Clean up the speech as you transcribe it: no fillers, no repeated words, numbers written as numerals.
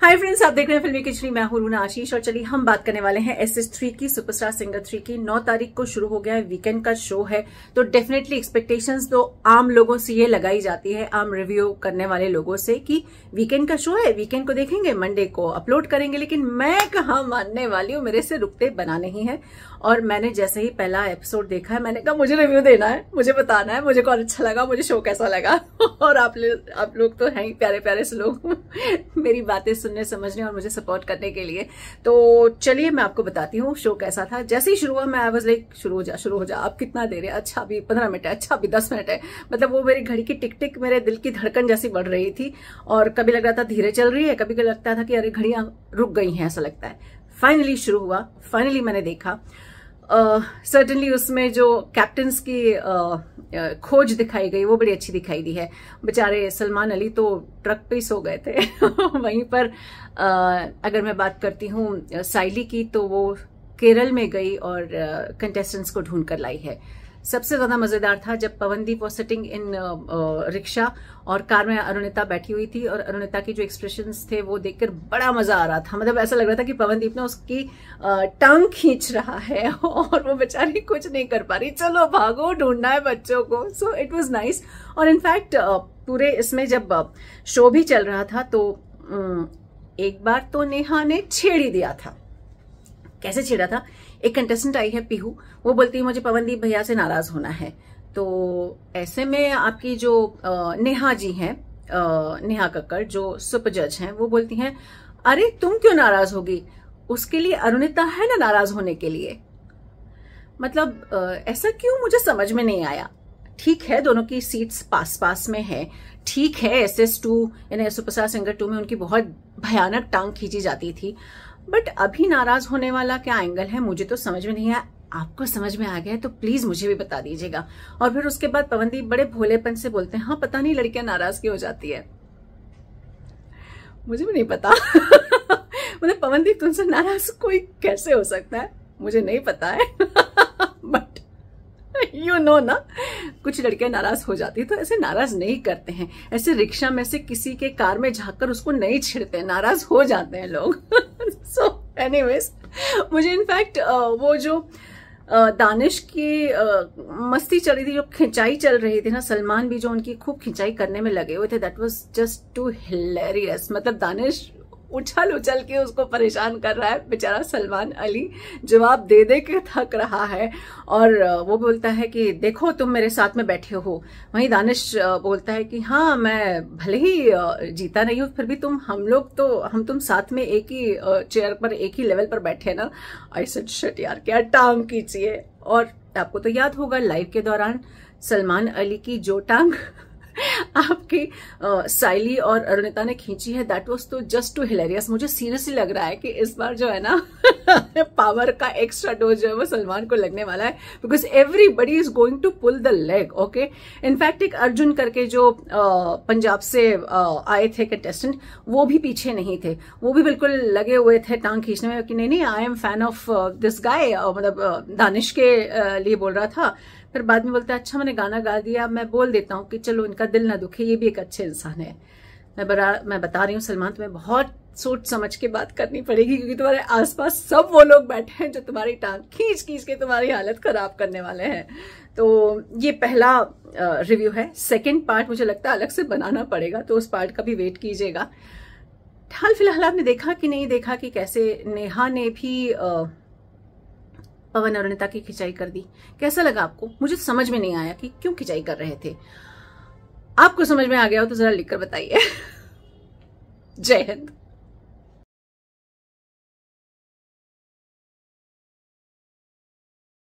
Hi friends, आप देख रहे हैं फिल्मी खिचड़ी। मैं हूं रूना आशीष और चलिए हम बात करने वाले हैं SS3 की, सुपरस्टार सिंगर 3 की। 9 तारीख को शुरू हो गया है, वीकेंड का शो है, तो डेफिनेटली एक्सपेक्टेशंस तो आम लोगों से ये लगाई जाती है, आम रिव्यू करने वाले लोगों से, कि वीकेंड का शो है, वीकेंड को देखेंगे, मंडे को अपलोड करेंगे। लेकिन मैं कहाँ मानने वाली हूँ, मेरे से रुकते बना नहीं है। और मैंने जैसे ही पहला एपिसोड देखा है, मैंने कहा मुझे रिव्यू देना है, मुझे बताना है मुझे कौन अच्छा लगा, मुझे शो कैसा लगा। और आप लोग तो हैं ही प्यारे प्यारे से लोग मेरी बातें सुनने समझने और मुझे सपोर्ट करने के लिए। तो चलिए मैं आपको बताती हूँ शो कैसा था। जैसे ही शुरू हुआ, मैं आई वाज लाइक शुरू हो जा, अब कितना देर है, अच्छा अभी 15 मिनट है, अच्छा अभी 10 मिनट है। मतलब वो मेरी घड़ी की टिक टिक, मेरे दिल की धड़कन जैसी बढ़ रही थी। और कभी लग रहा था धीरे चल रही है, कभी लगता था कि अरे घड़ियां रुक गई हैं, ऐसा लगता है। फाइनली शुरू हुआ, फाइनली मैंने देखा। सर्टनली उसमें जो कैप्टन्स की खोज दिखाई गई वो बड़ी अच्छी दिखाई दी है। बेचारे सलमान अली तो ट्रक पे ही सो गए थे। वहीं पर अगर मैं बात करती हूँ साइली की, तो वो केरल में गई और कंटेस्टेंट्स को ढूंढ कर लाई है। सबसे ज्यादा मजेदार था जब Pawandeep was sitting in rickshaw और कार में अरुणिता बैठी हुई थी, और अरुणिता की जो एक्सप्रेशंस थे वो देखकर बड़ा मजा आ रहा था। मतलब ऐसा लग रहा था कि पवनदीप ने उसकी टांग खींच रहा है और वो बेचारी कुछ नहीं कर पा रही। चलो भागो, ढूंढना है बच्चों को। So it was nice. और इनफैक्ट पूरे इसमें जब शो भी चल रहा था, तो एक बार तो नेहा ने छेड़ ही दिया था। कैसे छेड़ा था? एक कंटेस्टेंट आई है पीहू, वो बोलती है मुझे पवनदीप भैया से नाराज होना है। तो ऐसे में आपकी जो नेहा जी हैं, नेहा कक्कड़ जो सुपर जज हैं, वो बोलती हैं अरे तुम क्यों नाराज होगी, उसके लिए अरुणिता है ना नाराज होने के लिए। मतलब ऐसा क्यों, मुझे समझ में नहीं आया। ठीक है, दोनों की सीट्स पास पास में है, ठीक है। SS2 यानी सुपरस्टार सिंगर 2 में उनकी बहुत भयानक टांग खींची जाती थी, बट अभी नाराज होने वाला क्या एंगल है, मुझे तो समझ में नहीं आया। आपको समझ में आ गया तो प्लीज मुझे भी बता दीजिएगा। और फिर उसके बाद पवनदीप बड़े भोलेपन से बोलते हैं हाँ पता नहीं लड़कियां नाराज क्यों हो जाती है। मुझे भी नहीं पता। मतलब पवनदीप तुमसे नाराज कोई कैसे हो सकता है, मुझे नहीं पता है। बट यू नो ना, कुछ लड़कियां नाराज हो जाती है तो ऐसे नाराज नहीं करते हैं। ऐसे रिक्शा में से किसी के कार में झांककर उसको नहीं छेड़ते, नाराज हो जाते हैं लोग। सो एनीवेज, मुझे इनफैक्ट वो जो दानिश की मस्ती चल रही थी, जो खिंचाई चल रही थी ना, सलमान भी जो उनकी खूब खिंचाई करने में लगे हुए थे, that was just too hilarious. मतलब दानिश उछल उछल के उसको परेशान कर रहा है, बेचारा सलमान अली जवाब दे दे के थक रहा है। और वो बोलता है कि देखो तुम मेरे साथ में बैठे हो। वहीं दानिश बोलता है कि हाँ मैं भले ही जीता नहीं हूं, फिर भी हम तुम साथ में एक ही चेयर पर, एक ही लेवल पर बैठे ना। आई सेड शिट यार, क्या टांग खींची है। और आपको तो याद होगा लाइव के दौरान सलमान अली की जो टांग आपकी साइली और अरुणिता ने खींची है, दैट वाज तो जस्ट टू हिलेरियस। मुझे सीरियसली लग रहा है कि इस बार जो है ना पावर का एक्स्ट्रा डोज जो है वो सलमान को लगने वाला है, because everybody is going to pull the leg. Okay, in fact एक अर्जुन करके जो पंजाब से आए थे कंटेस्टेंट, वो भी पीछे नहीं थे, वो भी बिल्कुल लगे हुए थे टांग खींचने में कि नहीं I am fan of this guy. मतलब दानिश के लिए बोल रहा था। फिर बाद में बोलता है अच्छा मैंने गाना गा दिया, मैं बोल देता हूँ कि चलो इनका दिल ना दुखे, ये भी एक अच्छे इंसान है। मैं बता रही हूँ सलमान, तुम्हें बहुत सोच समझ के बात करनी पड़ेगी, क्योंकि तुम्हारे आसपास सब वो लोग बैठे हैं जो तुम्हारी टांग खींच खींच के तुम्हारी हालत खराब करने वाले हैं। तो ये पहला रिव्यू है। सेकेंड पार्ट मुझे लगता है अलग से बनाना पड़ेगा, तो उस पार्ट का भी वेट कीजिएगा। हाल फिलहाल आपने देखा कि नहीं देखा कि कैसे नेहा ने भी पवन अरुणिता की खिंचाई कर दी। कैसा लगा आपको? मुझे समझ में नहीं आया कि क्यों खिंचाई कर रहे थे। आपको समझ में आ गया हो तो जरा लिखकर बताइए। जय हिंद।